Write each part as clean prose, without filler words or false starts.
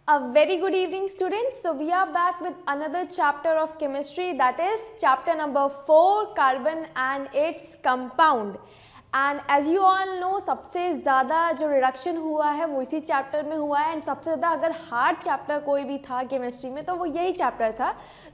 A very good evening, students. So we are back with another chapter of chemistry, that is chapter number 4, carbon and its compound. And as you all know सबसे ज़्यादा जो reduction हुआ है वो इसी chapter में हुआ है एंड सबसे ज़्यादा अगर हार्ड चैप्टर कोई भी था केमिस्ट्री में तो वो यही चैप्टर था।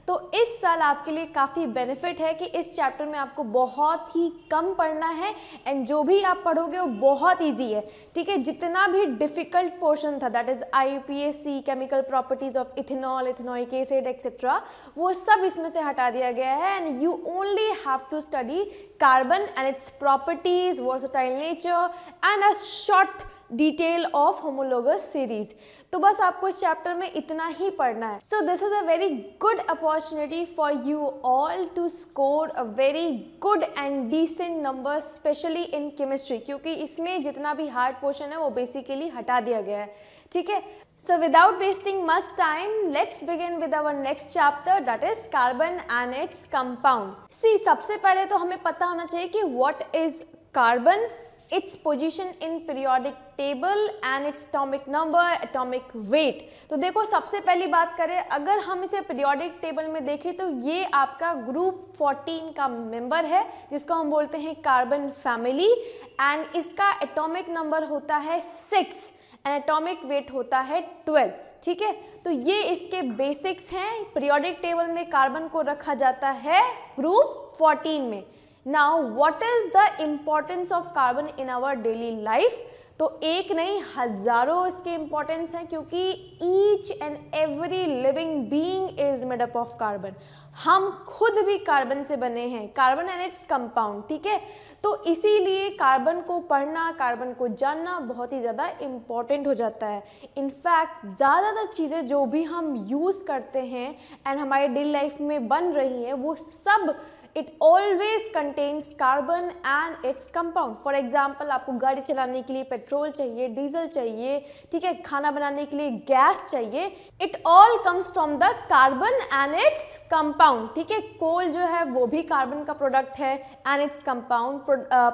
तो इस साल आपके लिए काफ़ी बेनिफिट है कि इस चैप्टर में आपको बहुत ही कम पढ़ना है एंड जो भी आप पढ़ोगे वो बहुत ईजी है, ठीक है। जितना भी डिफ़िकल्ट पोर्शन था that is IUPAC, chemical properties of ethanol, ethanoic acid etcetera, वो सब इसमें से हटा दिया गया है and you only have to study carbon and its properties, versatile nature and a short detail of homologous series। तो बस आपको इस चैप्टर में इतना ही पढ़ना है। So this is a very good opportunity for you all to score a very good and decent number, especially in chemistry, क्योंकि इसमें जितना भी हार्ड पोर्शन है वो बेसिकली हटा दिया गया है, ठीक है। So without wasting much time, let's begin with our next chapter, that is carbon and its compound। See, सबसे पहले तो हमें पता होना चाहिए कि what is carbon, its position in periodic table and its atomic number, atomic weight। तो देखो सबसे पहली बात करें, अगर हम इसे periodic table में देखें तो ये आपका ग्रुप 14 का मेंबर है जिसको हम बोलते हैं कार्बन फैमिली एंड इसका एटॉमिक नंबर होता है 6 एंड एटॉमिक वेट होता है 12, ठीक है। तो ये इसके बेसिक्स हैं। पीरियोडिक टेबल में कार्बन को रखा जाता है ग्रुप 14 में। Now what is the importance of carbon in our daily life? तो एक नहीं हजारों इसके इम्पोर्टेंस हैं क्योंकि each and every living being is made up of carbon. हम खुद भी कार्बन से बने हैं, कार्बन एंड इट्स कंपाउंड, ठीक है। तो इसीलिए कार्बन को पढ़ना, कार्बन को जानना बहुत ही ज़्यादा इम्पॉर्टेंट हो जाता है। इनफैक्ट ज़्यादातर चीज़ें जो भी हम यूज़ करते हैं एंड हमारे डेली लाइफ में बन रही हैं वो सब it always contains carbon and its compound। For example आपको गाड़ी चलाने के लिए पेट्रोल चाहिए, डीजल चाहिए, ठीक है, खाना बनाने के लिए गैस चाहिए, it all comes from the carbon and its compound, ठीक है। कोल जो है वो भी कार्बन का प्रोडक्ट है and its compound.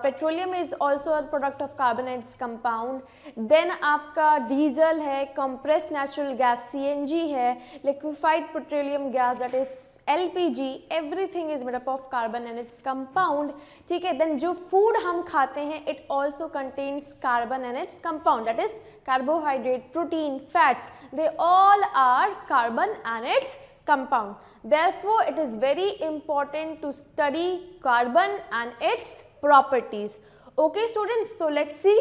Petroleum is also a product of carbon and its compound. Then आपका डीजल है, कंप्रेस नेचुरल गैस CNG है, liquefied petroleum gas that is LPG, everything is made up of carbon and its compound, ठीक है। Then जो food हम खाते हैं it also contains carbon and its compound, that is carbohydrate, protein, fats, they all are carbon and its compound। Therefore it is very important to study carbon and its properties। Okay students, so let's see।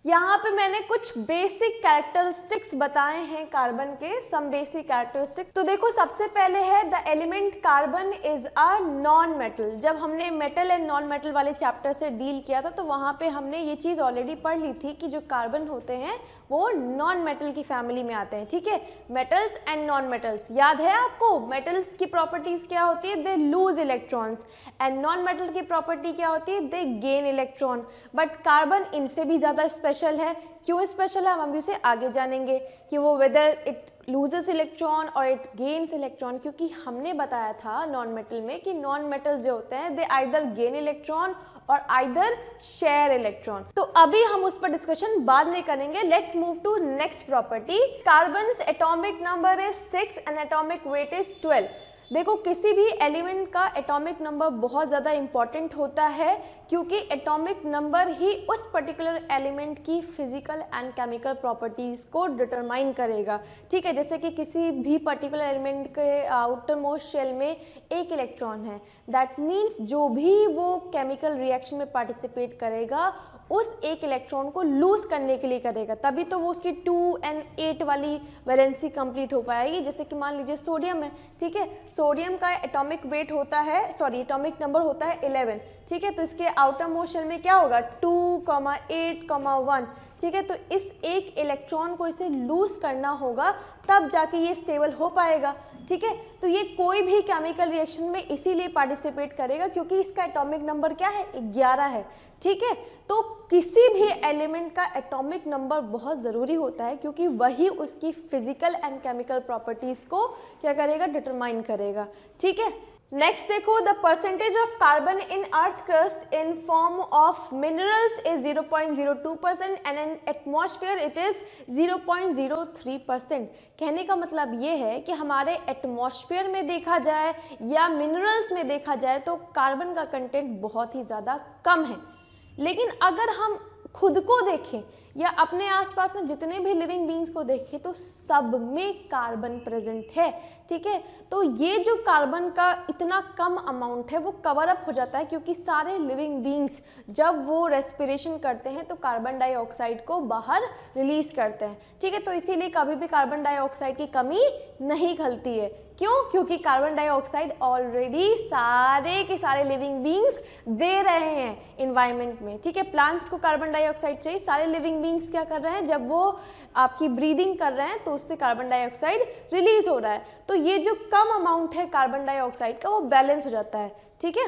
यहाँ पे मैंने कुछ basic characteristics बताए हैं carbon के, some basic characteristics. तो देखो सबसे पहले है the element carbon is a non metal. जब हमने मेटल एंड नॉन मेटल वाले चैप्टर से डील किया था तो वहाँ पे हमने ये चीज़ ऑलरेडी पढ़ ली थी कि जो कार्बन होते हैं वो नॉन मेटल की फैमिली में आते हैं, ठीक है। मेटल्स एंड नॉन मेटल्स याद है आपको? मेटल्स की प्रॉपर्टीज क्या होती है? They lose electrons and non metal की प्रॉपर्टी क्या होती है? दे गेन इलेक्ट्रॉन। बट कार्बन इनसे भी ज़्यादा स्पेशल है। क्यों स्पेशल है हम अभी उसे आगे जानेंगे कि वो वेदर इट लूजेस इलेक्ट्रॉन और इट गेन्स इलेक्ट्रॉन, क्योंकि हमने बताया था नॉन मेटल में कि नॉन मेटल्स जो होते हैं दे आइदर गेन इलेक्ट्रॉन और आइदर शेयर इलेक्ट्रॉन। तो अभी हम उस पर डिस्कशन बाद में करेंगे। Let's move to next property. Carbon's atomic number is 6 and atomic weight is 12। देखो किसी भी एलिमेंट का एटॉमिक नंबर बहुत ज़्यादा इंपॉर्टेंट होता है क्योंकि एटॉमिक नंबर ही उस पर्टिकुलर एलिमेंट की फिजिकल एंड केमिकल प्रॉपर्टीज़ को डिटरमाइन करेगा, ठीक है। जैसे कि किसी भी पर्टिकुलर एलिमेंट के आउटर मोस्ट शेल में एक इलेक्ट्रॉन है, दैट मीन्स जो भी वो केमिकल रिएक्शन में पार्टिसिपेट करेगा उस एक इलेक्ट्रॉन को लूज करने के लिए करेगा, तभी तो वो उसकी 2 and 8 वाली वैलेंसी कंप्लीट हो पाएगी। जैसे कि मान लीजिए सोडियम है, ठीक है। सोडियम का एटॉमिक वेट होता है, एटॉमिक नंबर होता है 11, ठीक है। तो इसके आउटर मोस्ट शेल में क्या होगा? 2, 8, 1, ठीक है। तो इस एक इलेक्ट्रॉन को इसे लूज करना होगा तब जाके ये स्टेबल हो पाएगा, ठीक है। तो ये कोई भी केमिकल रिएक्शन में इसीलिए पार्टिसिपेट करेगा क्योंकि इसका एटॉमिक नंबर क्या है? 11 है, ठीक है। तो किसी भी एलिमेंट का एटॉमिक नंबर बहुत ज़रूरी होता है क्योंकि वही उसकी फिजिकल एंड केमिकल प्रॉपर्टीज़ को क्या करेगा? डिटरमाइन करेगा, ठीक है। नेक्स्ट देखो, the percentage of carbon in earth crust in form of minerals is 0.02% and in atmosphere it is 0.03%। कहने का मतलब ये है कि हमारे एटमॉस्फेयर में देखा जाए या मिनरल्स में देखा जाए तो कार्बन का कंटेंट बहुत ही ज़्यादा कम है। लेकिन अगर हम खुद को देखें या अपने आसपास में जितने भी लिविंग बींग्स को देखें तो सब में कार्बन प्रेजेंट है। ठीक है, तो ये जो कार्बन का इतना कम अमाउंट है वो कवर अप हो जाता है क्योंकि सारे लिविंग बींग्स जब वो रेस्पिरेशन करते हैं तो कार्बन डाइऑक्साइड को बाहर रिलीज करते हैं। ठीक है, तो इसीलिए कभी भी कार्बन डाइऑक्साइड की कमी नहीं खलती है। क्यों? क्योंकि कार्बन डाइऑक्साइड ऑलरेडी सारे के सारे लिविंग बींग्स दे रहे हैं इन्वायरमेंट में। ठीक है, प्लांट्स को कार्बन डाइऑक्साइड चाहिए, सारे लिविंग बींग्स क्या कर रहे हैं, जब वो आपकी ब्रीदिंग कर रहे हैं तो उससे कार्बन डाइऑक्साइड रिलीज हो रहा है। तो ये जो कम अमाउंट है कार्बन डाइऑक्साइड का वो बैलेंस हो जाता है। ठीक है,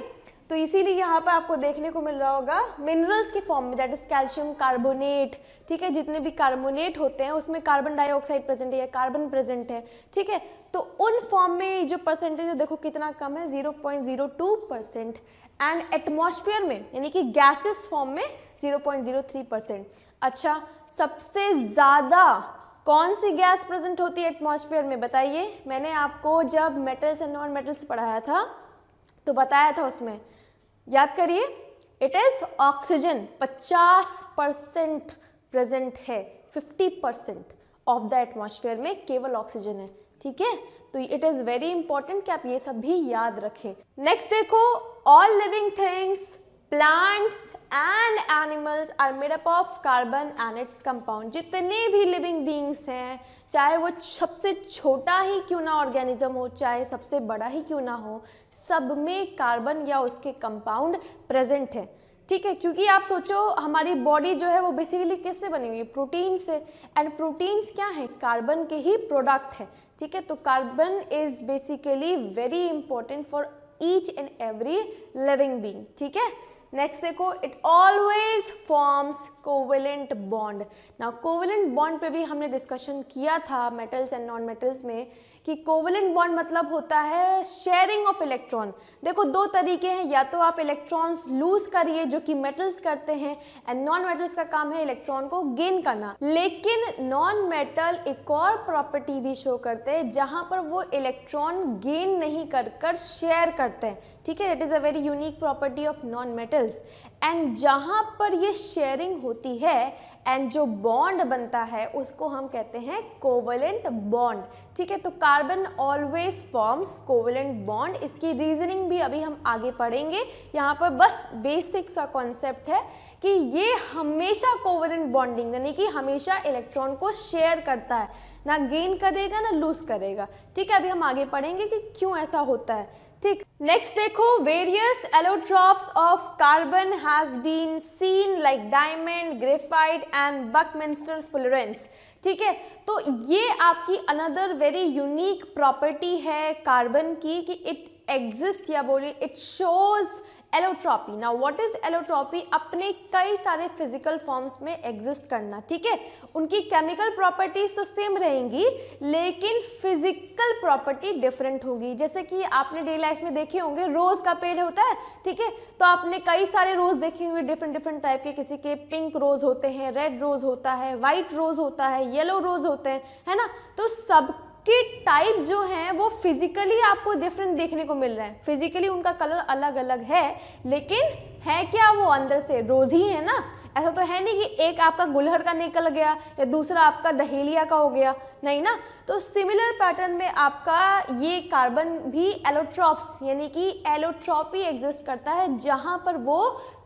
तो इसीलिए यहाँ पर आपको देखने को मिल रहा होगा मिनरल्स के फॉर्म में, दैट इज कैल्शियम कार्बोनेट। ठीक है, जितने भी कार्बोनेट होते हैं उसमें कार्बन डाइऑक्साइड प्रेजेंट है या कार्बन प्रेजेंट है। ठीक है, तो उन फॉर्म में जो परसेंटेज देखो कितना कम है, 0.02%, एंड एटमॉस्फेयर में यानी कि गैसेस फॉर्म में 0.03%। अच्छा, सबसे ज़्यादा कौन सी गैस प्रेजेंट होती है एटमॉस्फेयर में, बताइए। मैंने आपको जब मेटल्स एंड नॉन मेटल्स पढ़ाया था तो बताया था, उसमें याद करिए, इट इज ऑक्सीजन 50% प्रेजेंट है। 50% ऑफ द एटमॉस्फेयर में केवल ऑक्सीजन है। ठीक है, तो इट इज वेरी इंपॉर्टेंट कि आप ये सब भी याद रखें। नेक्स्ट देखो, all living things, plants and animals are made up of carbon and its compound. जितने भी लिविंग बींग्स हैं, चाहे वो सबसे छोटा ही क्यों ना ऑर्गेनिज्म हो, चाहे सबसे बड़ा ही क्यों ना हो, सब में कार्बन या उसके कंपाउंड प्रेजेंट है। ठीक है, क्योंकि आप सोचो हमारी बॉडी जो है वो बेसिकली किससे बनी हुई है, प्रोटीन से, एंड प्रोटीन्स क्या है, कार्बन के ही प्रोडक्ट है। ठीक है, तो carbon is basically very important for each and every living being. ठीक है, नेक्स्ट देखो, it always forms covalent bond. Now covalent bond पे भी हमने डिस्कशन किया था मेटल्स एंड नॉन मेटल्स में कि कोवेलेंट बॉन्ड मतलब होता है शेयरिंग ऑफ इलेक्ट्रॉन। देखो दो तरीके हैं, या तो आप इलेक्ट्रॉन्स लूज करिए जो कि मेटल्स करते हैं, एंड नॉन मेटल्स का काम है इलेक्ट्रॉन को गेन करना। लेकिन नॉन मेटल एक और प्रॉपर्टी भी शो करते हैं जहां पर वो इलेक्ट्रॉन गेन नहीं कर शेयर करते हैं। ठीक है, that is a very unique property of non metals. And जहां पर ये शेयरिंग होती है एंड जो बॉन्ड बनता है उसको हम कहते हैं कोवेलेंट बॉन्ड। ठीक है, तो carbon always forms covalent bond. इसकी रीजनिंग भी अभी हम आगे पढ़ेंगे। यहाँ पर बस बेसिक सा कॉन्सेप्ट है कि ये हमेशा कोवेलेंट बॉन्डिंग यानी कि हमेशा इलेक्ट्रॉन को शेयर करता है, ना गेन करेगा ना लूज करेगा। ठीक है, अभी हम आगे पढ़ेंगे कि क्यों ऐसा होता है। ठीक, नेक्स्ट देखो, various allotropes of carbon has been seen like diamond, graphite and buckminster fullerenes. ठीक है, तो ये आपकी अनदर वेरी यूनिक प्रॉपर्टी है कार्बन की कि इट एग्जिस्ट या बोलिए it shows allotropy. Now what is allotropy? अपने कई सारे फिजिकल फॉर्म्स में एग्जिस्ट करना। ठीक है, उनकी केमिकल प्रॉपर्टीज तो सेम रहेंगी लेकिन फिजिकल प्रॉपर्टी डिफरेंट होगी। जैसे कि आपने डेली लाइफ में देखे होंगे रोज का पेड़ होता है। ठीक है, तो आपने कई सारे रोज देखे होंगे डिफरेंट डिफरेंट टाइप के, किसी के पिंक रोज होते हैं, रेड रोज होता है, व्हाइट रोज होता है, येलो रोज होते हैं, है ना। तो सब के टाइप जो हैं वो फिजिकली आपको डिफरेंट देखने को मिल रहे हैं। फिजिकली उनका कलर अलग अलग है लेकिन है क्या वो अंदर से रोज ही है ना। ऐसा तो है नहीं कि एक आपका गुलहड़ का निकल गया या दूसरा आपका दहेलिया का हो गया, नहीं ना। तो सिमिलर पैटर्न में आपका ये कार्बन भी एलोट्रॉप्स यानी कि एलोट्रॉपी एग्जिस्ट करता है जहां पर वो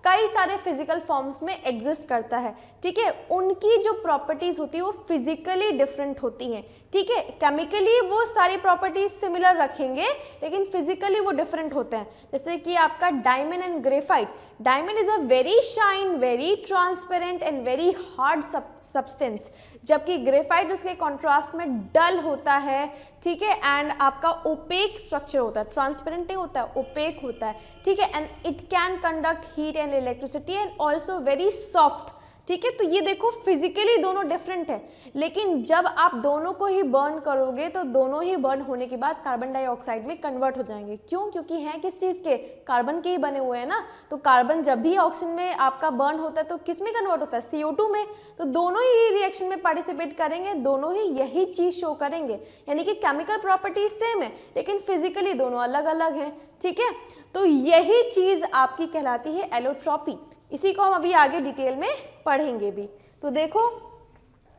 कई सारे फिजिकल फॉर्म्स में एग्जिस्ट करता है। ठीक है, उनकी जो प्रॉपर्टीज होती है वो फिजिकली डिफरेंट होती हैं। ठीक है, केमिकली वो सारी प्रॉपर्टीज सिमिलर रखेंगे लेकिन फिजिकली वो डिफरेंट होते हैं। जैसे कि आपका diamond and graphite. Diamond is a very shine, very transparent and very hard substance, जबकि ग्रेफाइट उसके कॉन्ट्रास्ट में डल होता है। ठीक है, एंड आपका ओपेक स्ट्रक्चर होता है, ट्रांसपेरेंट नहीं होता है, ओपेक होता है। ठीक है, and it can conduct heat and electricity and also very soft. ठीक है। तो ये देखो फिजिकली दोनों डिफरेंट है, लेकिन जब आप दोनों को ही बर्न करोगे तो दोनों ही बर्न होने के बाद कार्बन डाइऑक्साइड में कन्वर्ट हो जाएंगे। क्यों? क्योंकि हैं किस चीज़ के, कार्बन के ही बने हुए हैं ना। तो कार्बन जब भी ऑक्सीजन में आपका बर्न होता है तो किस में कन्वर्ट होता है, CO2 में। तो दोनों ही रिएक्शन में पार्टिसिपेट करेंगे, दोनों ही यही चीज़ शो करेंगे, यानी कि केमिकल प्रॉपर्टीज सेम है लेकिन फिजिकली दोनों अलग अलग हैं। ठीक है, तो यही चीज़ आपकी कहलाती है एलोट्रॉपी। इसी को हम अभी आगे डिटेल में पढ़ेंगे भी। तो देखो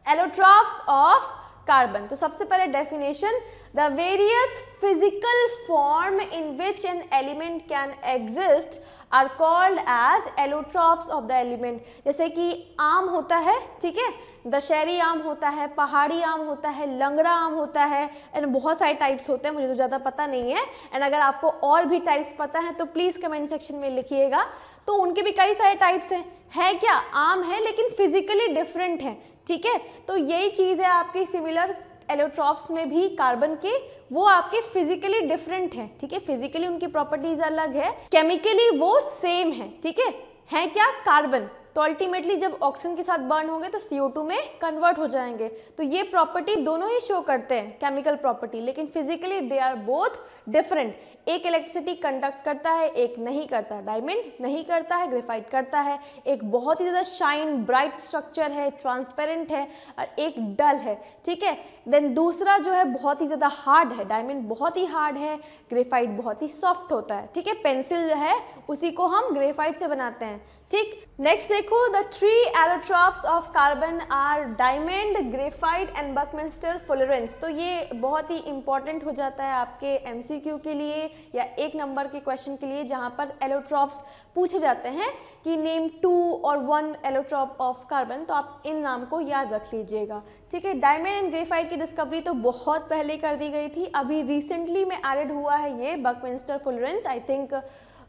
एलोट्रॉप्स ऑफ कार्बन, तो सबसे पहले definition, the various physical form in which an element can exist are called as allotropes of the element. जैसे कि आम होता है, ठीक है, दशहरी आम होता है, पहाड़ी आम होता है, लंगड़ा आम होता है, एंड बहुत सारे टाइप्स होते हैं, मुझे तो ज़्यादा पता नहीं है। एंड अगर आपको और भी टाइप्स पता है तो प्लीज़ कमेंट सेक्शन में लिखिएगा। तो उनके भी कई सारे टाइप्स हैं, है क्या, आम है लेकिन फिजिकली डिफरेंट है। ठीक है, तो यही चीज़ है आपकी सिमिलर एलोट्रॉप्स में भी कार्बन के, वो आपके फिजिकली डिफरेंट है। ठीक है, फिजिकली उनकी प्रॉपर्टीज अलग है, केमिकली वो सेम है। ठीक है क्या, कार्बन। तो अल्टीमेटली जब ऑक्सीजन के साथ बर्न होंगे तो CO2 में कन्वर्ट हो जाएंगे। तो ये प्रॉपर्टी दोनों ही शो करते हैं, केमिकल प्रॉपर्टी, लेकिन physically they are both different. एक इलेक्ट्रिसिटी कंडक्ट करता है, एक नहीं करता। डायमंड नहीं करता है, ग्रेफाइट करता है। एक बहुत ही ज़्यादा शाइन ब्राइट स्ट्रक्चर है, ट्रांसपेरेंट है, और एक डल है। ठीक है, देन दूसरा जो है बहुत ही ज़्यादा हार्ड है, डायमंड बहुत ही हार्ड है, ग्रेफाइट बहुत ही सॉफ्ट होता है। ठीक है, पेंसिल है उसी को हम ग्रेफाइट से बनाते हैं। ठीक, नेक्स्ट देखो, the 3 allotropes of carbon are diamond, graphite and buckminster fullerenes. तो ये बहुत ही इंपॉर्टेंट हो जाता है आपके MCQ के लिए या 1 नंबर के क्वेश्चन के लिए, जहाँ पर एलोट्रॉप्स पूछे जाते हैं कि नेम 2 और 1 एलोट्रॉप ऑफ कार्बन। तो आप इन नाम को याद रख लीजिएगा। ठीक है, डायमंड एंड ग्रेफाइट की डिस्कवरी तो बहुत पहले कर दी गई थी, अभी रिसेंटली में एडेड हुआ है ये Buckminster फुलरेंस। I think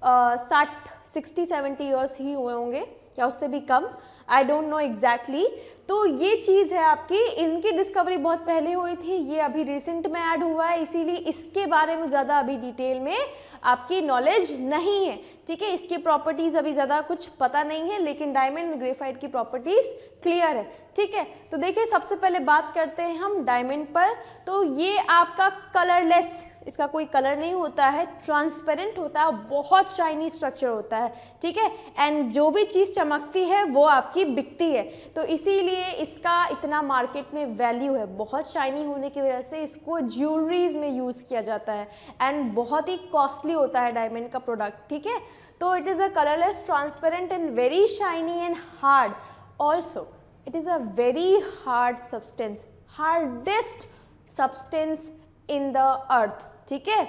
60-70 years he हुए होंगे या उससे भी कम, आई डोंट नो एग्जैक्टली। तो ये चीज़ है आपकी, इनकी डिस्कवरी बहुत पहले हुई थी, ये अभी रिसेंट में ऐड हुआ है, इसीलिए इसके बारे में ज़्यादा अभी डिटेल में आपकी नॉलेज नहीं है। ठीक है, इसकी प्रॉपर्टीज़ अभी ज़्यादा कुछ पता नहीं है, लेकिन डायमंड ग्रेफाइट की प्रॉपर्टीज़ क्लियर है। ठीक है, तो देखिए सबसे पहले बात करते हैं हम डायमंड पर। तो ये आपका कलरलेस, इसका कोई कलर नहीं होता है, ट्रांसपेरेंट होता है, बहुत शाइनी स्ट्रक्चर होता है। ठीक है, एंड जो भी चीज़ चमकती है वो आपकी बिकती है, तो इसीलिए इसका इतना मार्केट में वैल्यू है। बहुत शाइनी होने की वजह से इसको ज्वेलरीज में यूज़ किया जाता है, एंड बहुत ही कॉस्टली होता है डायमंड का प्रोडक्ट। ठीक है, तो it is a colourless, transparent and very shiny and hard also. It is a very hard substance, hardest substance in the earth. ठीक है,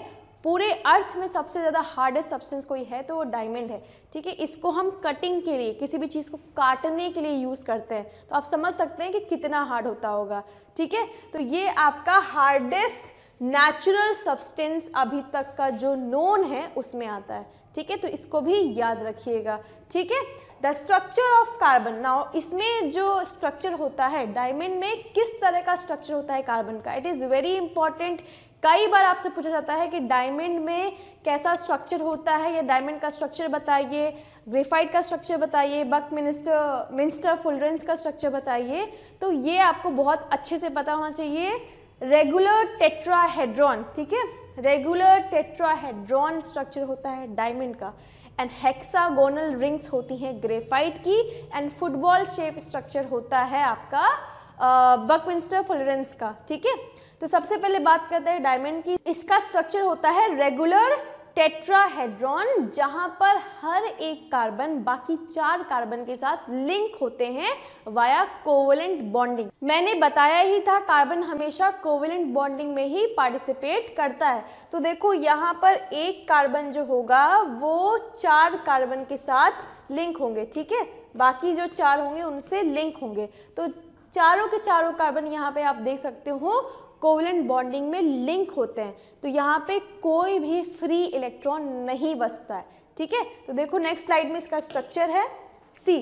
पूरे अर्थ में सबसे ज़्यादा हार्डेस्ट सब्सटेंस कोई है तो वो डायमंड है। ठीक है, इसको हम कटिंग के लिए, किसी भी चीज़ को काटने के लिए यूज़ करते हैं, तो आप समझ सकते हैं कि कितना हार्ड होता होगा। ठीक है, तो ये आपका हार्डेस्ट नेचुरल सब्सटेंस अभी तक का जो नोन है उसमें आता है। ठीक है, तो इसको भी याद रखिएगा। ठीक है, the structure of carbon, now इसमें जो स्ट्रक्चर होता है डायमंड में, किस तरह का स्ट्रक्चर होता है कार्बन का, इट इज़ वेरी इंपॉर्टेंट। कई बार आपसे पूछा जाता है कि डायमंड में कैसा स्ट्रक्चर होता है, या डायमंड का स्ट्रक्चर बताइए, ग्रेफाइट का स्ट्रक्चर बताइए, बकमिंस्टर फुलरेंस का स्ट्रक्चर बताइए। तो ये आपको बहुत अच्छे से पता होना चाहिए। रेगुलर टेट्राहेड्रॉन, ठीक है, रेगुलर टेट्राहेड्रॉन स्ट्रक्चर होता है डायमंड का, एंड हेक्सागोनल रिंग्स होती हैं ग्रेफाइट की, एंड फुटबॉल शेप स्ट्रक्चर होता है आपका बकमिंस्टर फुलरेंस का। ठीक है, तो सबसे पहले बात करते हैं डायमंड की। इसका स्ट्रक्चर होता है रेगुलर टेट्राहेड्रॉन, जहां पर हर एक कार्बन बाकी 4 कार्बन के साथ लिंक होते हैं वाया कोवेलेंट बॉन्डिंग। मैंने बताया ही था कार्बन हमेशा कोवेलेंट बॉन्डिंग में ही पार्टिसिपेट करता है। तो देखो यहाँ पर एक कार्बन जो होगा वो 4 कार्बन के साथ लिंक होंगे। ठीक है, बाकी जो 4 होंगे उनसे लिंक होंगे। तो चारों के चारों कार्बन यहाँ पे आप देख सकते हो कोवेलेंट बॉन्डिंग में लिंक होते हैं, तो यहाँ पे कोई भी फ्री इलेक्ट्रॉन नहीं बचता है। ठीक है, तो देखो नेक्स्ट स्लाइड में इसका स्ट्रक्चर है। सी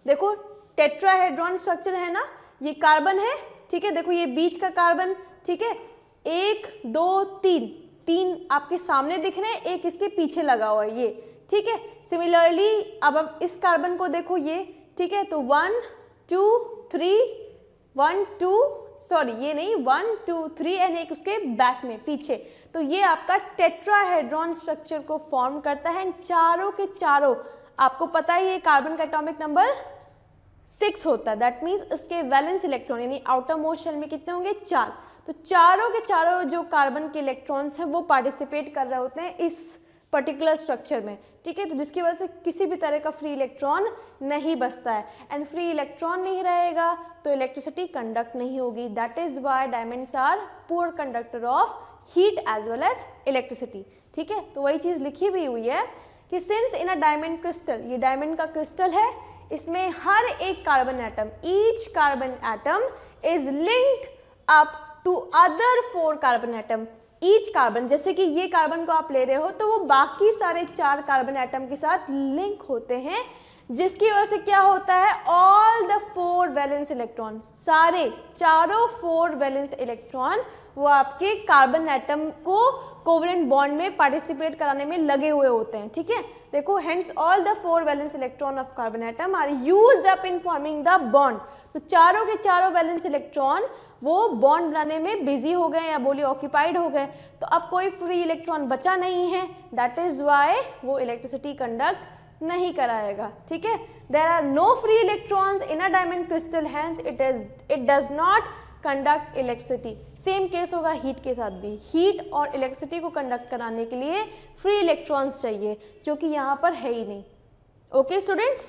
देखो टेट्राहेड्रॉन स्ट्रक्चर है ना, ये कार्बन है। ठीक है, देखो ये बीच का कार्बन। ठीक है, 1 2 3 आपके सामने दिख रहे हैं, एक इसके पीछे लगा हुआ है ये। ठीक है, सिमिलरली अब इस कार्बन को देखो ये। ठीक है, तो 1 2 3 1 2 सॉरी ये नहीं 1 2 3 एंड एक उसके बैक में पीछे, तो ये आपका टेट्राहेड्रॉन स्ट्रक्चर को फॉर्म करता है। चारों के चारों आपको पता ही है कार्बन का एटॉमिक नंबर 6 होता है, दैट मीन्स उसके वैलेंस इलेक्ट्रॉन यानी आउटर मोस्ट शेल में कितने होंगे 4, तो चारों के चारों जो कार्बन के इलेक्ट्रॉन्स हैं वो पार्टिसिपेट कर रहे होते हैं इस पर्टिकुलर स्ट्रक्चर में, ठीक है। तो जिसकी वजह से किसी भी तरह का फ्री इलेक्ट्रॉन नहीं बचता है, एंड फ्री इलेक्ट्रॉन नहीं रहेगा तो इलेक्ट्रिसिटी कंडक्ट नहीं होगी। That is why diamonds are poor conductor of heat as well as electricity, ठीक है। तो वही चीज़ लिखी भी हुई है कि since in a diamond crystal, ये डायमंड का क्रिस्टल है, इसमें हर एक carbon atom, each carbon atom is linked up to other 4 carbon atom. Each carbon, जैसे कि ये कार्बन को आप ले रहे हो तो वो बाकी सारे 4 कार्बन एटम के साथ लिंक होते हैं, जिसकी वजह से क्या होता है, ऑल द 4 वैलेंस इलेक्ट्रॉन, सारे चारों 4 वैलेंस इलेक्ट्रॉन वो आपके कार्बन एटम को कोवलेंट बॉन्ड में पार्टिसिपेट कराने में लगे हुए होते हैं, ठीक है। देखो hence all the 4 valence electron of carbon atom are used up in forming the bond. तो चारों के चारों वैलेंस इलेक्ट्रॉन वो बॉन्ड बनाने में बिजी हो गए या बोलिए ऑक्यूपाइड हो गए, तो अब कोई फ्री इलेक्ट्रॉन बचा नहीं है, दैट इज वाई वो इलेक्ट्रिसिटी कंडक्ट नहीं कराएगा, ठीक है। There are no free electrons in a diamond crystal, hence it does not conduct electricity. Same case होगा हीट के साथ भी, हीट और इलेक्ट्रिसिटी को कंडक्ट कराने के लिए फ्री इलेक्ट्रॉन्स चाहिए, जो कि यहाँ पर है ही नहीं। Okay students,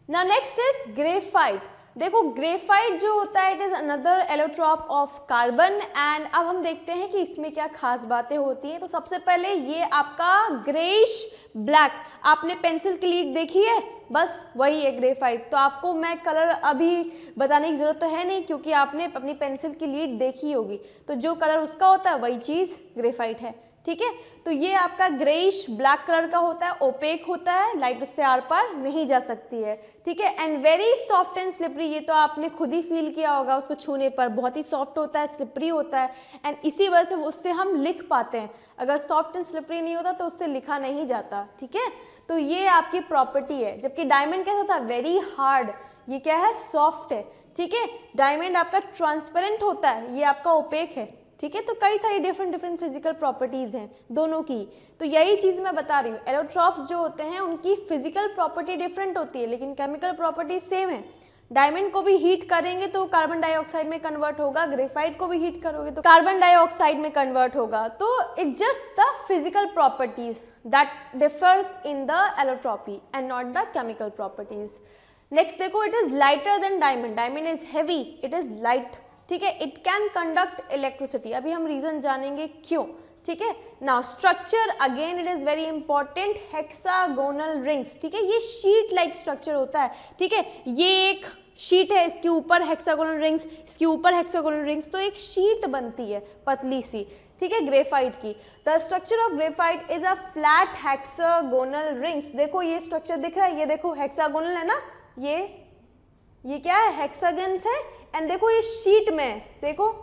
now next is graphite. देखो ग्रेफाइट जो होता है it is another allotrope of carbon, and अब हम देखते हैं कि इसमें क्या खास बातें होती हैं। तो सबसे पहले ये आपका ग्रेइश ब्लैक, आपने पेंसिल की लीड देखी है, बस वही है ग्रेफाइट। तो आपको मैं कलर अभी बताने की जरूरत तो है नहीं, क्योंकि आपने अपनी पेंसिल की लीड देखी होगी, तो जो कलर उसका होता है वही चीज़ ग्रेफाइट है, ठीक है। तो ये आपका ग्रेइश ब्लैक कलर का होता है, ओपेक होता है, लाइट उससे आर पार नहीं जा सकती है, ठीक है। And very soft and slippery, ये तो आपने खुद ही फील किया होगा उसको छूने पर, बहुत ही सॉफ्ट होता है, स्लिपरी होता है, एंड इसी वजह से उससे हम लिख पाते हैं। अगर सॉफ्ट एंड स्लिपरी नहीं होता तो उससे लिखा नहीं जाता, ठीक है। तो ये आपकी प्रॉपर्टी है, जबकि डायमंड कैसा था, वेरी हार्ड, ये क्या है, सॉफ्ट है, ठीक है। डायमंड आपका ट्रांसपेरेंट होता है, ये आपका ओपेक है, ठीक है। तो कई सारी डिफरेंट फिजिकल प्रॉपर्टीज़ हैं दोनों की, तो यही चीज़ मैं बता रही हूँ। एलोट्रॉप्स जो होते हैं उनकी फिजिकल प्रॉपर्टी डिफरेंट होती है, लेकिन केमिकल प्रॉपर्टी सेम है। डायमंड को भी हीट करेंगे तो कार्बन डाइऑक्साइड में कन्वर्ट होगा, ग्रेफाइट को भी हीट करोगे तो कार्बन डाइऑक्साइड में कन्वर्ट होगा। तो it just the physical properties that differs in the allotropy and not the chemical properties. Next देखो, it is lighter than diamond, diamond is heavy, it is light, ठीक है। It can conduct electricity, अभी हम reason जानेंगे क्यों, ठीक है। Now structure again it is very important, hexagonal rings, ठीक है। ये शीट लाइक स्ट्रक्चर होता है, ठीक है। ये एक शीट है, इसके ऊपर हेक्सागोनल रिंग्स, इसके ऊपर हेक्सागोनल रिंग्स, तो एक शीट बनती है पतली सी, ठीक है, ग्रेफाइट की। The structure of graphite is a flat hexagonal rings. देखो ये स्ट्रक्चर दिख रहा है, ये देखो हेक्सागोनल है ना, ये क्या है, हेक्सागन्स है, एंड देखो ये शीट में, देखो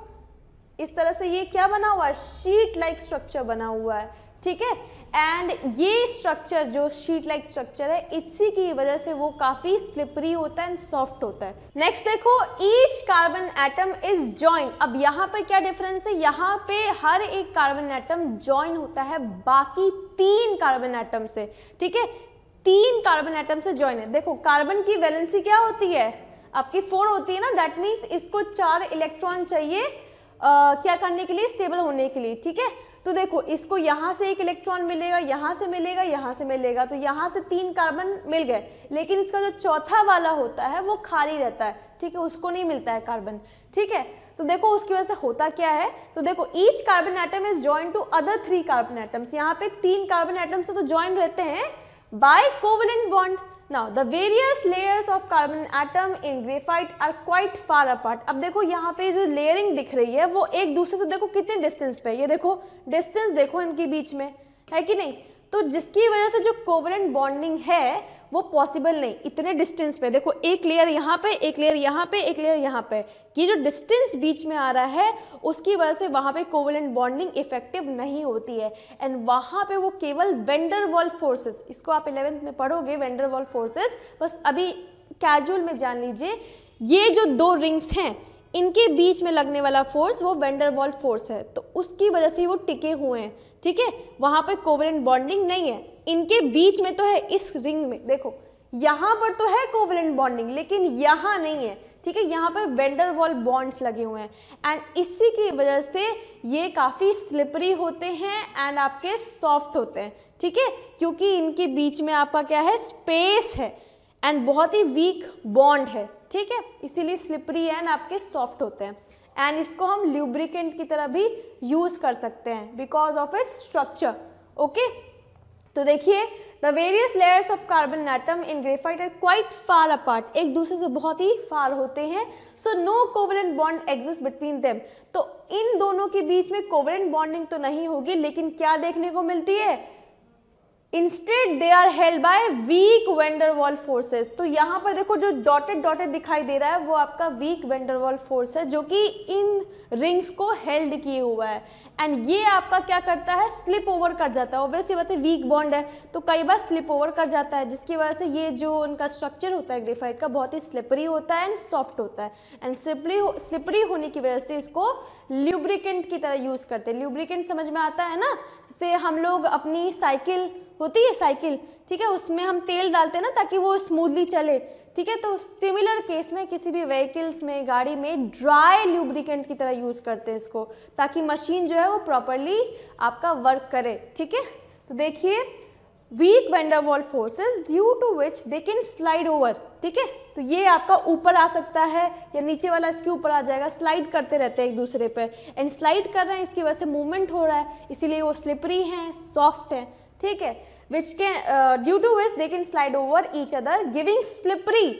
इस तरह से ये क्या बना हुआ है, शीट लाइक स्ट्रक्चर बना हुआ है, ठीक है। एंड ये स्ट्रक्चर जो शीट लाइक स्ट्रक्चर है, इसी की वजह से वो काफी स्लिपरी होता है एंड सॉफ्ट होता है। नेक्स्ट देखो, each carbon atom is joint. अब यहाँ पे क्या डिफरेंस है, यहाँ पे हर एक कार्बन एटम जॉइन होता है बाकी 3 कार्बन एटम से, ठीक है। 3 कार्बन एटम से जॉइन है। देखो कार्बन की वैलेंसी क्या होती है, आपकी 4 होती है ना, दैट मीन्स इसको 4 इलेक्ट्रॉन चाहिए क्या करने के लिए, स्टेबल होने के लिए, ठीक है। तो देखो इसको यहाँ से 1 इलेक्ट्रॉन मिलेगा, यहाँ से मिलेगा, यहाँ से मिलेगा, तो यहाँ से 3 कार्बन मिल गए, लेकिन इसका जो चौथा वाला होता है वो खाली रहता है, ठीक है, उसको नहीं मिलता है कार्बन, ठीक है। तो देखो उसकी वजह से होता क्या है, तो देखो each carbon atom is joint to other 3 carbon atoms. यहाँ पे 3 कार्बन एटम्स तो जॉइन रहते हैं by covalent bond. Now the various layers of carbon atom in graphite are quite far apart. अब देखो यहाँ पे जो लेयरिंग दिख रही है वो एक दूसरे से देखो कितने डिस्टेंस पे है, ये देखो डिस्टेंस देखो इनके बीच में है कि नहीं, तो जिसकी वजह से जो कोवलेंट बॉन्डिंग है वो पॉसिबल नहीं इतने डिस्टेंस पे। देखो एक लेयर यहाँ पे, एक लेयर यहाँ पे, एक लेयर यहाँ पे, ये जो डिस्टेंस बीच में आ रहा है उसकी वजह से वहाँ पे कोवलेंट बॉन्डिंग इफेक्टिव नहीं होती है, एंड वहाँ पे वो केवल वेंडर वॉल फोर्सेस, इसको आप 11th में पढ़ोगे वेंडर वॉल फोर्सेस, बस अभी कैजुअल में जान लीजिए, ये जो दो रिंग्स हैं इनके बीच में लगने वाला फोर्स वो वैन डर वाल्स फोर्स है, तो उसकी वजह से वो टिके हुए हैं, ठीक है। वहाँ पे कोवेलेंट बॉन्डिंग नहीं है, इनके बीच में तो है। इस रिंग में देखो यहाँ पर तो है कोवेलेंट बॉन्डिंग, लेकिन यहाँ नहीं है, ठीक है। यहाँ पर वैन डर वाल्स बॉन्ड्स लगे हुए हैं एंड इसी की वजह से ये काफ़ी स्लिपरी होते हैं एंड आपके सॉफ्ट होते हैं, ठीक है, क्योंकि इनके बीच में आपका क्या है, स्पेस है एंड बहुत ही वीक बॉन्ड है, ठीक है, इसीलिए स्लिपरी एंड आपके सॉफ्ट होते हैं। एंड इसको हम ल्यूब्रिकेंट की तरह भी यूज़ कर सकते हैं because of its structure, okay. तो देखिए the various layers of carbon atom in graphite are quite far apart, एक दूसरे से बहुत ही फार होते हैं। So no covalent bond exist between them, तो इन दोनों के बीच में कोवेलेंट बॉन्डिंग तो नहीं होगी, लेकिन क्या देखने को मिलती है, instead they are held by weak van der Waals forces. तो यहाँ पर देखो जो डॉटेड डॉटेड दिखाई दे रहा है वो आपका weak van der Waals force है जो कि इन रिंग्स को हेल्ड किए हुआ है एंड ये आपका क्या करता है, स्लिप ओवर कर जाता है। ऑब्वियसली बात है वीक बॉन्ड है तो कई बार स्लिप ओवर कर जाता है, जिसकी वजह से ये जो उनका स्ट्रक्चर होता है ग्रेफाइट का बहुत ही स्लिपरी होता है एंड सॉफ्ट होता है एंड स्लिपरी होने की वजह से इसको ल्यूब्रिकेंट की तरह यूज़ करते हैं। ल्यूब्रिकेंट समझ में आता है ना, जैसे हम लोग अपनी साइकिल होती है साइकिल, ठीक है, उसमें हम तेल डालते हैं ना ताकि वो स्मूथली चले, ठीक है। तो सिमिलर केस में किसी भी व्हीकल्स में, गाड़ी में ड्राई ल्यूब्रिकेंट की तरह यूज़ करते हैं इसको, ताकि मशीन जो है वो प्रॉपरली आपका वर्क करे, ठीक है। तो देखिए weak van der Waals forces due to which they can slide over, ठीक है। तो ये आपका ऊपर आ सकता है या नीचे वाला इसके ऊपर आ जाएगा, स्लाइड करते रहते हैं एक दूसरे पे एंड स्लाइड कर रहे हैं, इसकी वजह से मूवमेंट हो रहा है, इसीलिए वो स्लिपरी हैं, सॉफ्ट हैं, ठीक है। which can due to which they can slide over each other giving slippery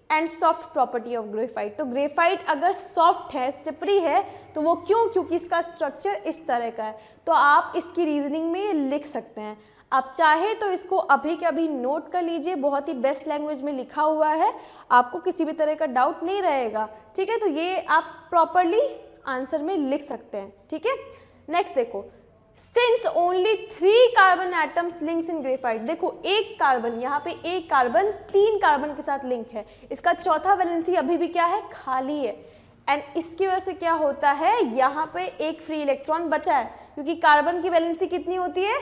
and soft property of graphite। तो ग्रेफाइट अगर सॉफ्ट है, स्लिपरी है, तो वो क्योंकि इसका स्ट्रक्चर इस तरह का है। तो आप इसकी रीजनिंग में लिख सकते हैं, आप चाहे तो इसको अभी के अभी नोट कर लीजिए, बहुत ही बेस्ट लैंग्वेज में लिखा हुआ है, आपको किसी भी तरह का डाउट नहीं रहेगा, ठीक है। तो ये आप प्रॉपरली आंसर में लिख सकते हैं, ठीक है। नेक्स्ट देखो, since only 3 carbon atoms links in graphite, देखो एक कार्बन, यहाँ पे एक कार्बन 3 कार्बन के साथ लिंक है, इसका चौथा वैलेंसी अभी भी क्या है, खाली है एंड इसकी वजह से क्या होता है, यहाँ पे एक फ्री इलेक्ट्रॉन बचा है, क्योंकि कार्बन की वैलेंसी कितनी होती है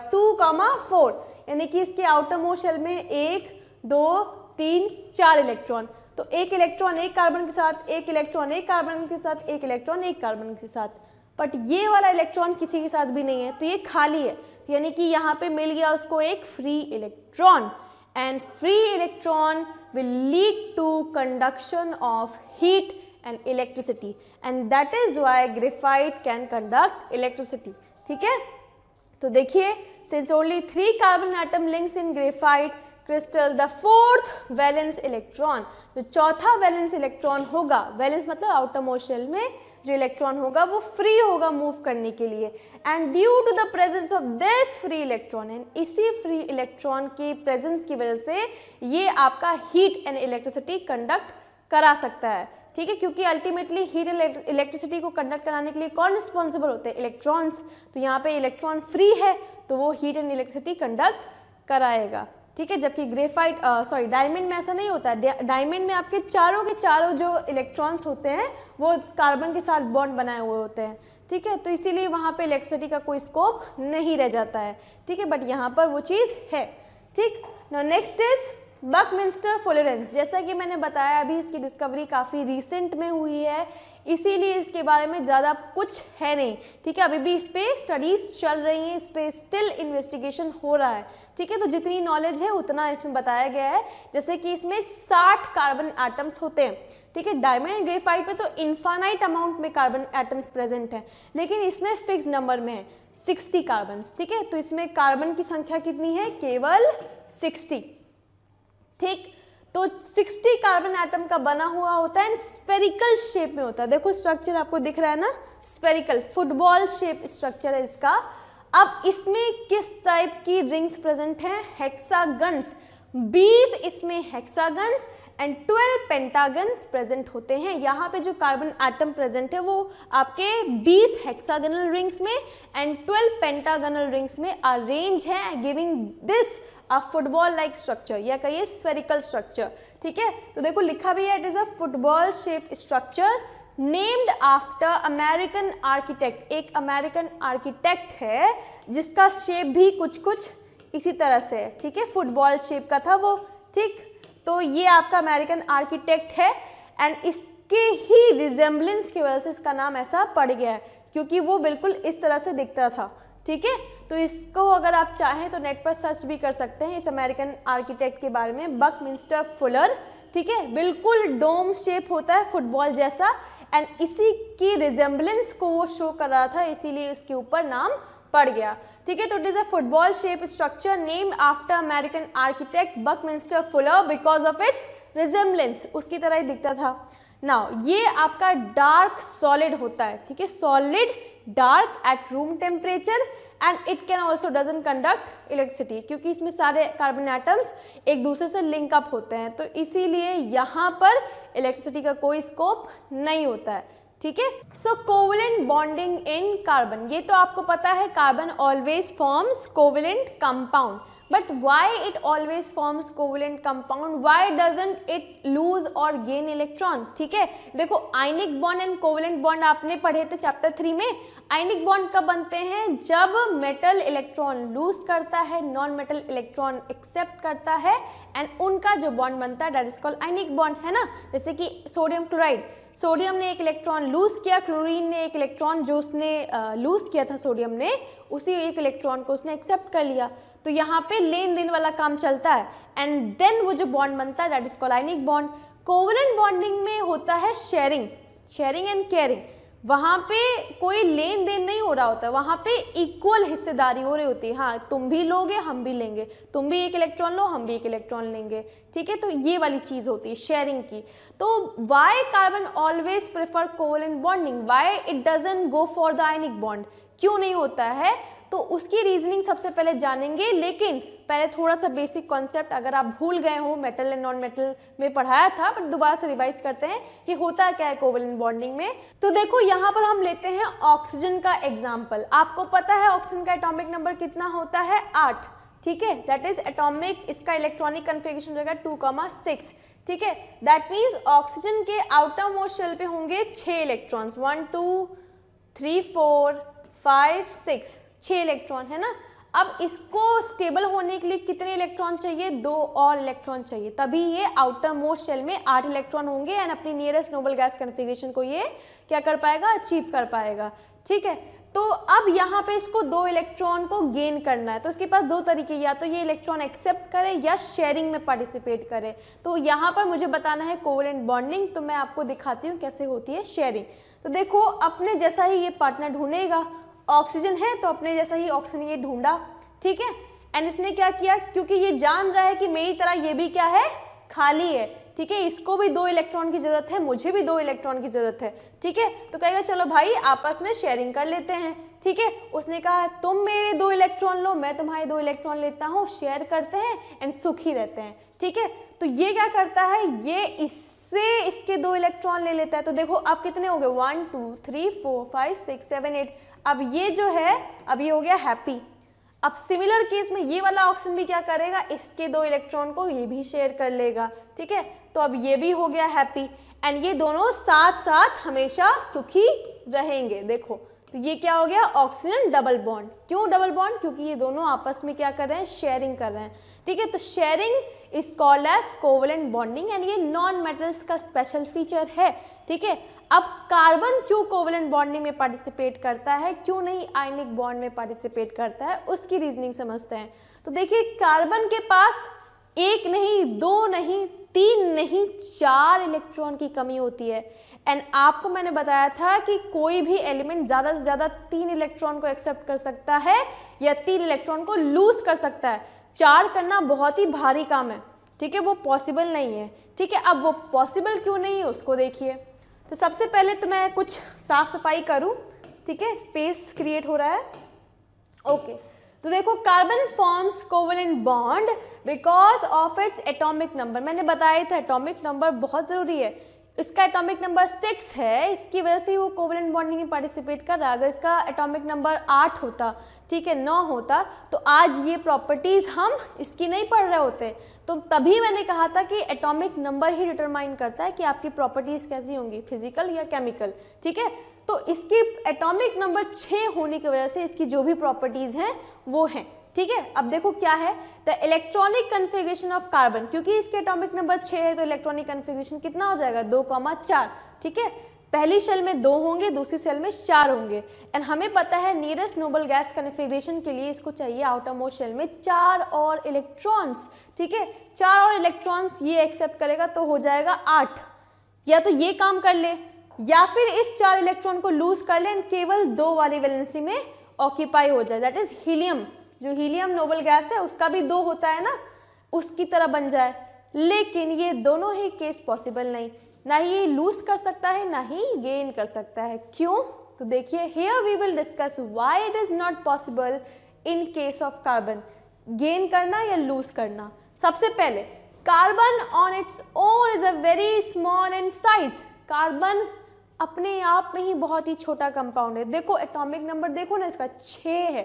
2,4, यानी कि इसके आउटर मोस्ट शेल में 1 2 3 4 इलेक्ट्रॉन, तो एक इलेक्ट्रॉन एक कार्बन के साथ, एक इलेक्ट्रॉन एक कार्बन के साथ, एक इलेक्ट्रॉन एक कार्बन के साथ, बट ये वाला इलेक्ट्रॉन किसी के साथ भी नहीं है, तो ये खाली है, तो यानी कि यहाँ पे मिल गया उसको एक free electron and free electron will lead to conduction of heat and electricity and that is why graphite can conduct electricity, ठीक है। तो देखिए since only 3 carbon atom links in graphite crystal the 4th valence electron, जो चौथा valence electron होगा, valence मतलब outermost shell में जो इलेक्ट्रॉन होगा वो फ्री होगा मूव करने के लिए and due to the presence of this free electron, and इसी फ्री इलेक्ट्रॉन की प्रेजेंस की वजह से ये आपका हीट एंड इलेक्ट्रिसिटी कंडक्ट करा सकता है, ठीक है, क्योंकि अल्टीमेटली हीट एंड इलेक्ट्रिसिटी को कंडक्ट कराने के लिए कौन रिस्पॉन्सिबल होते हैं, इलेक्ट्रॉन्स। तो यहाँ पे इलेक्ट्रॉन फ्री है तो वो हीट एंड इलेक्ट्रिसिटी कंडक्ट कराएगा, ठीक है। जबकि ग्रेफाइट डायमंड में ऐसा नहीं होता है, डायमंड में आपके चारों के चारों जो इलेक्ट्रॉन्स होते हैं वो कार्बन के साथ बॉन्ड बनाए हुए होते हैं, ठीक है, तो इसीलिए वहाँ पे इलेक्ट्रिसिटी का कोई स्कोप नहीं रह जाता है, ठीक है, बट यहाँ पर वो चीज़ है, ठीक। नाउ नेक्स्ट इज बकमिंस्टर फुलरेंस, जैसा कि मैंने बताया अभी इसकी डिस्कवरी काफ़ी रिसेंट में हुई है, इसीलिए इसके बारे में ज़्यादा कुछ है नहीं, ठीक है, अभी भी इस पर स्टडीज़ चल रही हैं, इस पर स्टिल इन्वेस्टिगेशन हो रहा है, ठीक है। तो जितनी नॉलेज है उतना इसमें बताया गया है, जैसे कि इसमें 60 कार्बन एटम्स होते हैं, ठीक है। डायमंड एंड ग्रेफाइट में तो इन्फानाइट अमाउंट में कार्बन एटम्स प्रेजेंट हैं, लेकिन इसमें फिक्स नंबर में है 60 कार्बन, ठीक है। तो इसमें कार्बन की संख्या कितनी है, केवल 60, ठीक। तो 60 कार्बन एटम का बना हुआ होता है एंड स्फेरिकल शेप में होता है, देखो स्ट्रक्चर आपको दिख रहा है ना, स्फेरिकल फुटबॉल शेप स्ट्रक्चर है इसका। अब इसमें किस टाइप की रिंग्स प्रेजेंट हैं, हेक्सागन्स, 20 इसमें हेक्सागन्स एंड 12 पेंटागन्स प्रेजेंट होते हैं। यहाँ पे जो कार्बन एटम प्रेजेंट है वो आपके 20 हेक्सागनल रिंग्स में एंड 12 पेंटागनल रिंग्स में अरेंज है, giving this a football like structure, या कहिए स्फेरिकल स्ट्रक्चर। ठीक है, तो देखो लिखा भी है, it is a football shape structure named after American architect. एक अमेरिकन आर्किटेक्ट है जिसका शेप भी कुछ कुछ इसी तरह से है। ठीक है, फुटबॉल शेप का था वो। ठीक, तो ये आपका अमेरिकन आर्किटेक्ट है एंड इसके ही रिजेम्बलेंस की वजह से इसका नाम ऐसा पड़ गया है, क्योंकि वो बिल्कुल इस तरह से दिखता था। ठीक है, तो इसको अगर आप चाहें तो नेट पर सर्च भी कर सकते हैं इस अमेरिकन आर्किटेक्ट के बारे में, बकमिंस्टर फुलर। ठीक है, बिल्कुल डोम शेप होता है फुटबॉल जैसा एंड इसी की रिजेम्बलेंस को वो शो कर रहा था, इसीलिए इसके ऊपर नाम पड़ गया। ठीक है, तो it is a football shape structure named after American architect Buckminster Fuller because of it's resemblance, उसकी तरह ही दिखता था। नाउ ये आपका डार्क सॉलिड होता है। ठीक है, solid dark at room temperature and it can also doesn't conduct electricity, क्योंकि इसमें सारे कार्बन एटम्स एक दूसरे से लिंक अप होते हैं, तो इसीलिए यहाँ पर इलेक्ट्रिसिटी का कोई स्कोप नहीं होता है। ठीक है, so covalent bonding in carbon, ये तो आपको पता है carbon always forms covalent compound, but why it always forms covalent compound, why doesn't it lose और गेन इलेक्ट्रॉन। ठीक है, देखो ionic bond and covalent bond आपने पढ़े थे चैप्टर 3 में। आयनिक बॉन्ड कब बनते हैं, जब मेटल इलेक्ट्रॉन लूज करता है, नॉन मेटल इलेक्ट्रॉन एक्सेप्ट करता है एंड उनका जो बॉन्ड बनता है that is called ionic bond, है ना। जैसे कि सोडियम क्लोराइड, सोडियम ने एक इलेक्ट्रॉन लूज किया, क्लोरीन ने एक इलेक्ट्रॉन जो उसने लूज किया था सोडियम ने, उसी एक इलेक्ट्रॉन को उसने एक्सेप्ट कर लिया, तो यहाँ पे लेन देन वाला काम चलता है एंड देन वो जो बॉन्ड बनता है that is called ionic bond. Covalent bonding में होता है शेयरिंग, शेयरिंग एंड केयरिंग, वहाँ पे कोई लेन देन नहीं हो रहा होता है, वहाँ पे इक्वल हिस्सेदारी हो रही होती है। हाँ, तुम भी लोगे हम भी लेंगे, तुम भी एक इलेक्ट्रॉन लो हम भी एक इलेक्ट्रॉन लेंगे। ठीक है, तो ये वाली चीज़ होती है शेयरिंग की। तो why carbon always prefer covalent bonding, why it doesn't go for the ionic bond, क्यों नहीं होता है, तो उसकी रीजनिंग सबसे पहले जानेंगे। लेकिन पहले थोड़ा सा बेसिक कॉन्सेप्ट अगर आप भूल गए हो, मेटल एंड नॉन मेटल में पढ़ाया था, बट दोबारा से रिवाइज करते हैं कि होता क्या है कोवेलेंट बॉन्डिंग में। तो देखो यहाँ पर हम लेते हैं ऑक्सीजन का एग्जाम्पल। आपको पता है ऑक्सीजन का एटॉमिक नंबर कितना होता है, 8। ठीक है, दैट इज एटॉमिक, इसका इलेक्ट्रॉनिक कन्फिगरेशन हो जाएगा 2,6। ठीक है, दैट मीन्स ऑक्सीजन के आउटर मोस्ट शेल पे होंगे 6 इलेक्ट्रॉन्स, 1 2 3 4 5 6, 6 इलेक्ट्रॉन, है ना। अब इसको स्टेबल होने के लिए कितने इलेक्ट्रॉन चाहिए, 2 और इलेक्ट्रॉन चाहिए, तभी ये आउटर मोस्ट शेल में 8 इलेक्ट्रॉन होंगे एंड अपनी नियरेस्ट नोबल गैस कन्फिगरेशन को ये क्या कर पाएगा, अचीव कर पाएगा। ठीक है, तो अब यहाँ पे इसको 2 इलेक्ट्रॉन को गेन करना है, तो इसके पास 2 तरीके, या तो ये इलेक्ट्रॉन एक्सेप्ट करे या शेयरिंग में पार्टिसिपेट करे। तो यहाँ पर मुझे बताना है कोवेलेंट बॉन्डिंग, तो मैं आपको दिखाती हूँ कैसे होती है शेयरिंग। तो देखो अपने जैसा ही ये पार्टनर ढूंढेगा, ऑक्सीजन है तो अपने जैसा ही ऑक्सीजन ये ढूंढा। ठीक है, एंड इसने क्या किया, क्योंकि ये जान रहा है कि मेरी तरह ये भी क्या है, खाली है। ठीक है, इसको भी 2 इलेक्ट्रॉन की जरूरत है, मुझे भी 2 इलेक्ट्रॉन की जरूरत है। ठीक है, तो कहेगा चलो भाई आपस में शेयरिंग कर लेते हैं। ठीक है, उसने कहा तुम मेरे 2 इलेक्ट्रॉन लो, मैं तुम्हारे 2 इलेक्ट्रॉन लेता हूँ, शेयर करते हैं एंड सुखी रहते हैं। ठीक है, तो ये क्या करता है, ये इससे इसके 2 इलेक्ट्रॉन ले लेता है। तो देखो अब कितने हो गए, 1 2 3 4 5 6 7 8। अब ये जो है, अब ये हो गया हैप्पी। अब सिमिलर केस में ये वाला ऑक्सीजन भी क्या करेगा, इसके 2 इलेक्ट्रॉन को ये भी शेयर कर लेगा। ठीक है, तो अब ये भी हो गया हैप्पी एंड ये दोनों साथ साथ हमेशा सुखी रहेंगे। देखो तो ये क्या हो गया, ऑक्सीजन डबल बॉन्ड। क्यों डबल बॉन्ड, क्योंकि ये दोनों आपस में क्या कर रहे हैं, शेयरिंग कर रहे हैं। ठीक है, तो sharing is called as covalent bonding and ये नॉन मेटल्स का स्पेशल फीचर है। ठीक है, अब कार्बन क्यों कोवेलेंट बॉन्डिंग में पार्टिसिपेट करता है, क्यों नहीं आयनिक बॉन्ड में पार्टिसिपेट करता है, उसकी रीजनिंग समझते हैं। तो देखिए कार्बन के पास 1 नहीं 2 नहीं 3 नहीं 4 इलेक्ट्रॉन की कमी होती है एंड आपको मैंने बताया था कि कोई भी एलिमेंट ज़्यादा से ज़्यादा 3 इलेक्ट्रॉन को एक्सेप्ट कर सकता है या 3 इलेक्ट्रॉन को लूज कर सकता है। 4 करना बहुत ही भारी काम है। ठीक है, वो पॉसिबल नहीं है। ठीक है, अब वो पॉसिबल क्यों नहीं है उसको देखिए। तो सबसे पहले तो मैं कुछ साफ सफाई करूं। ठीक है, स्पेस क्रिएट हो रहा है। ओके, तो देखो carbon forms covalent bond because of its atomic number. मैंने बताया था एटॉमिक नंबर बहुत ज़रूरी है। इसका एटॉमिक नंबर 6 है, इसकी वजह से वो कोवेलेंट बॉन्डिंग में पार्टिसिपेट कर रहा है। अगर इसका एटॉमिक नंबर 8 होता, ठीक है, 9 होता, तो आज ये प्रॉपर्टीज़ हम इसकी नहीं पढ़ रहे होते। तो तभी मैंने कहा था कि एटॉमिक नंबर ही डिटरमाइन करता है कि आपकी प्रॉपर्टीज़ कैसी होंगी, फिजिकल या केमिकल, ठीक है। तो इसकी एटॉमिक नंबर 6 होने की वजह से इसकी जो भी प्रॉपर्टीज़ हैं वो हैं, ठीक है। अब देखो क्या है, the electronic configuration of carbon, क्योंकि इसके एटॉमिक नंबर 6 है तो इलेक्ट्रॉनिक कन्फिग्रेशन कितना हो जाएगा, 2,4, ठीक है। पहली शेल में 2 होंगे, दूसरी शेल में 4 होंगे। एंड हमें पता है नियरेस्ट नोबल गैस कन्फिग्रेशन के लिए इसको चाहिए आउटर मोस्ट शेल में 4 और इलेक्ट्रॉन्स, ठीक है। 4 और इलेक्ट्रॉन्स ये एक्सेप्ट करेगा तो हो जाएगा 8। या तो ये काम कर ले या फिर इस 4 इलेक्ट्रॉन को लूज कर ले एंड केवल 2 वाली वैलेंसी में ऑक्यूपाई हो जाए, दैट इज हीलियम। जो हीलियम नोबल गैस है उसका भी 2 होता है ना, उसकी तरह बन जाए। लेकिन ये दोनों ही केस पॉसिबल नहीं, ना ही ये लूज कर सकता है ना ही गेन कर सकता है। क्यों? तो देखिए here we will discuss why it is not possible in case of carbon, gain करना या लूज करना। सबसे पहले carbon on its own is a very small in size. Carbon अपने आप में ही बहुत ही छोटा कंपाउंड है। देखो एटॉमिक नंबर देखो ना, इसका 6 है,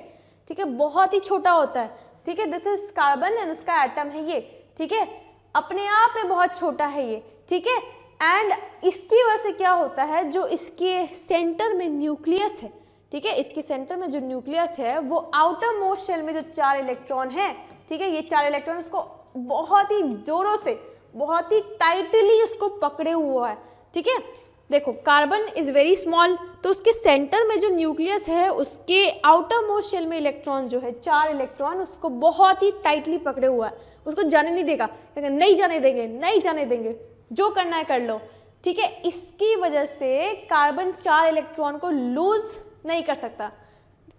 ठीक है, बहुत ही छोटा होता है, ठीक है। दिस इज कार्बन एंड उसका एटम है ये, ठीक है, अपने आप में बहुत छोटा है ये, ठीक है। एंड इसकी वजह से क्या होता है, जो इसके सेंटर में न्यूक्लियस है, ठीक है, इसके सेंटर में जो न्यूक्लियस है वो आउटर मोस्ट शेल में जो 4 इलेक्ट्रॉन है, ठीक है, ये 4 इलेक्ट्रॉन इसको बहुत ही जोरों से, बहुत ही टाइटली इसको पकड़े हुआ है, ठीक है। देखो कार्बन इज वेरी स्मॉल, तो उसके सेंटर में जो न्यूक्लियस है उसके आउटर मोस्ट शेल में इलेक्ट्रॉन जो है 4 इलेक्ट्रॉन उसको बहुत ही टाइटली पकड़े हुआ है, उसको जाने नहीं देगा, नहीं जाने देंगे, नहीं जाने देंगे, जो करना है कर लो, ठीक है। इसकी वजह से कार्बन 4 इलेक्ट्रॉन को लूज नहीं कर सकता,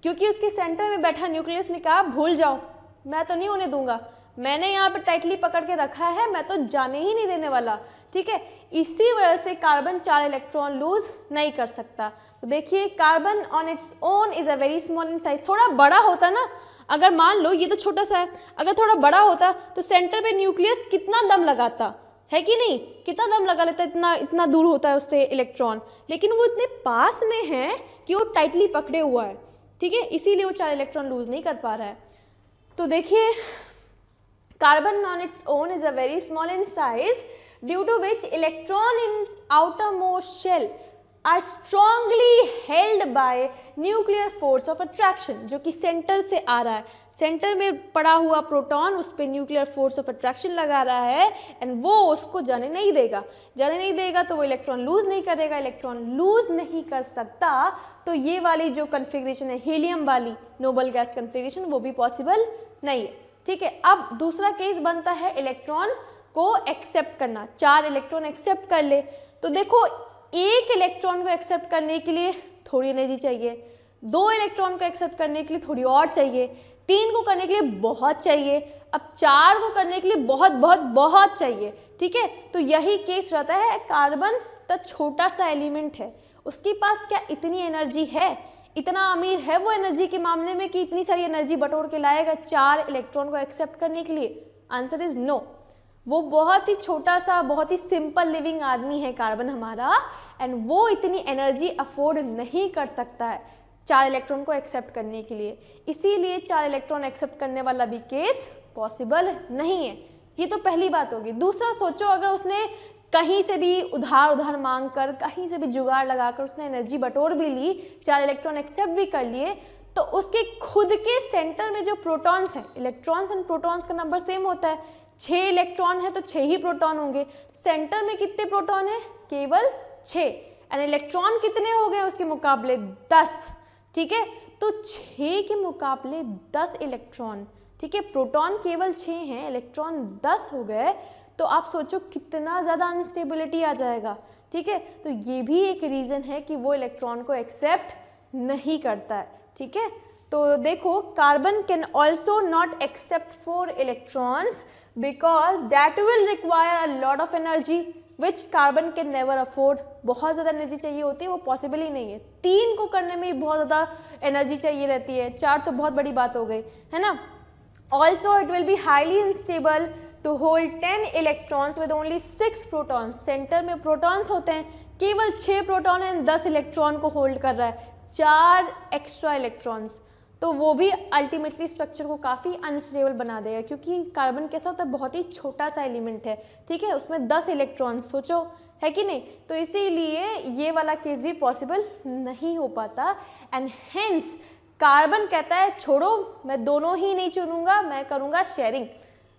क्योंकि उसके सेंटर में बैठा न्यूक्लियस ने कहा भूल जाओ, मैं तो नहीं होने दूंगा, मैंने यहाँ पे टाइटली पकड़ के रखा है, मैं तो जाने ही नहीं देने वाला, ठीक है। इसी वजह से कार्बन 4 इलेक्ट्रॉन लूज नहीं कर सकता। तो देखिए carbon on its own is a very small in size. थोड़ा बड़ा होता ना, अगर मान लो ये तो छोटा सा है, अगर थोड़ा बड़ा होता तो सेंटर पे न्यूक्लियस कितना दम लगाता है कि नहीं, कितना दम लगा लेता, इतना इतना दूर होता है उससे इलेक्ट्रॉन, लेकिन वो इतने पास में है कि वो टाइटली पकड़े हुआ है, ठीक है, इसीलिए वो 4 इलेक्ट्रॉन लूज नहीं कर पा रहा है। तो देखिए carbon on its own is a very small in size, due to which electron in outermost shell are strongly held by nuclear force of attraction, जो कि सेंटर से आ रहा है, सेंटर में पड़ा हुआ प्रोटॉन उस पर न्यूक्लियर फोर्स ऑफ अट्रैक्शन लगा रहा है एंड वो उसको जाने नहीं देगा, जाने नहीं देगा तो वो इलेक्ट्रॉन लूज नहीं करेगा, इलेक्ट्रॉन लूज नहीं कर सकता तो ये वाली जो कन्फिग्रेशन है हीलियम वाली नोबल गैस कन्फिग्रेशन वो भी पॉसिबल नहीं है, ठीक है। अब दूसरा केस बनता है इलेक्ट्रॉन को एक्सेप्ट करना, 4 इलेक्ट्रॉन एक्सेप्ट कर ले, तो देखो एक इलेक्ट्रॉन को एक्सेप्ट करने के लिए थोड़ी एनर्जी चाहिए, 2 इलेक्ट्रॉन को एक्सेप्ट करने के लिए थोड़ी और चाहिए, 3 को करने के लिए बहुत चाहिए, अब 4 को करने के लिए बहुत बहुत बहुत चाहिए, ठीक है। तो यही केस रहता है, कार्बन तो छोटा सा एलिमेंट है, उसके पास क्या इतनी एनर्जी है, इतना अमीर है वो एनर्जी के मामले में कि इतनी सारी एनर्जी बटोर के लाएगा 4 इलेक्ट्रॉन को एक्सेप्ट करने के लिए? Answer is no. वो बहुत ही छोटा सा, बहुत ही सिंपल लिविंग आदमी है कार्बन हमारा, एंड वो इतनी एनर्जी अफोर्ड नहीं कर सकता है 4 इलेक्ट्रॉन को एक्सेप्ट करने के लिए, इसीलिए 4 इलेक्ट्रॉन एक्सेप्ट करने वाला भी केस पॉसिबल नहीं है। ये तो पहली बात होगी। दूसरा सोचो, अगर उसने कहीं से भी उधार मांग कर, कहीं से भी जुगाड़ लगाकर उसने एनर्जी बटोर भी ली, 4 इलेक्ट्रॉन एक्सेप्ट भी कर लिए, तो उसके खुद के सेंटर में जो प्रोटॉन्स हैं, इलेक्ट्रॉन्स एंड प्रोटॉन्स का नंबर सेम होता है, 6 इलेक्ट्रॉन है तो 6 ही प्रोटॉन होंगे, सेंटर में कितने प्रोटॉन है? केवल 6, एंड इलेक्ट्रॉन कितने हो गए उसके मुकाबले? 10, ठीक है। तो 6 के मुकाबले 10 इलेक्ट्रॉन, ठीक है, प्रोटॉन केवल 6 हैं, इलेक्ट्रॉन 10 हो गए, तो आप सोचो कितना ज़्यादा अनस्टेबिलिटी आ जाएगा, ठीक है। तो ये भी एक रीज़न है कि वो इलेक्ट्रॉन को एक्सेप्ट नहीं करता है, ठीक है। तो देखो carbon can also not accept 4 electrons because that will require a lot of energy, which carbon can never afford. बहुत ज़्यादा एनर्जी चाहिए होती है, वो पॉसिबल ही नहीं है। 3 को करने में ही बहुत ज़्यादा एनर्जी चाहिए रहती है, 4 तो बहुत बड़ी बात हो गई, है ना। Also it will be highly unstable to hold 10 electrons with only 6 protons. Centre में प्रोटॉन्स होते हैं, केवल 6 प्रोटॉन एंड 10 इलेक्ट्रॉन को होल्ड कर रहा है, 4 एक्स्ट्रा इलेक्ट्रॉन्स, तो वो भी अल्टीमेटली स्ट्रक्चर को काफ़ी अनस्टेबल बना देगा, क्योंकि कार्बन कैसा होता है, बहुत ही छोटा सा एलिमेंट है, ठीक है, उसमें 10 इलेक्ट्रॉन्स, सोचो, है कि नहीं। तो इसीलिए ये वाला केस भी पॉसिबल नहीं हो पाता। एंड हेंस कार्बन कहता है छोड़ो, मैं दोनों ही नहीं चुनूंगा, मैं करूँगा शेयरिंग,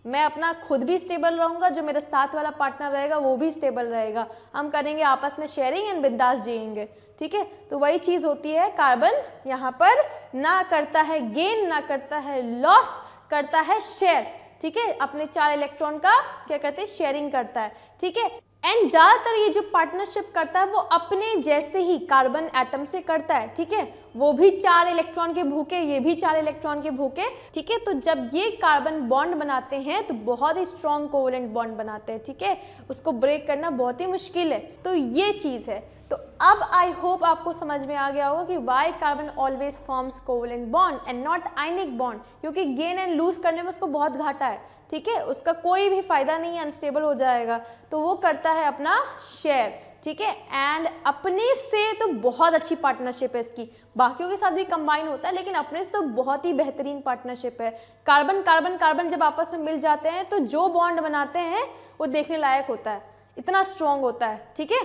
मैं अपना खुद भी स्टेबल रहूँगा, जो मेरे साथ वाला पार्टनर रहेगा वो भी स्टेबल रहेगा, हम करेंगे आपस में शेयरिंग एंड बिंदास जिएंगे, ठीक है। तो वही चीज़ होती है, कार्बन यहाँ पर ना करता है गेन, ना करता है लॉस, करता है शेयर, ठीक है, अपने 4 इलेक्ट्रॉन का क्या कहते हैं, शेयरिंग करता है, ठीक है। एंड ज़्यादातर ये जो पार्टनरशिप करता है वो अपने जैसे ही कार्बन एटम से करता है, ठीक है, वो भी 4 इलेक्ट्रॉन के भूखे, ये भी 4 इलेक्ट्रॉन के भूखे, ठीक है। तो जब ये कार्बन बॉन्ड बनाते हैं तो बहुत ही स्ट्रॉन्ग कोवेलेंट बॉन्ड बनाते हैं, ठीक है, उसको ब्रेक करना बहुत ही मुश्किल है। तो ये चीज़ है। तो अब आई होप आपको समझ में आ गया होगा कि why carbon always forms covalent bond and not ionic bond, क्योंकि गेन एंड लूज करने में उसको बहुत घाटा है, ठीक है, उसका कोई भी फायदा नहीं है, अनस्टेबल हो जाएगा, तो वो करता है अपना शेयर, ठीक है। एंड अपने से तो बहुत अच्छी पार्टनरशिप है इसकी, बाकियों के साथ भी कंबाइन होता है, लेकिन अपने से तो बहुत ही बेहतरीन पार्टनरशिप है। कार्बन कार्बन कार्बन जब आपस में मिल जाते हैं तो जो बॉन्ड बनाते हैं वो देखने लायक होता है, इतना स्ट्रॉन्ग होता है, ठीक है।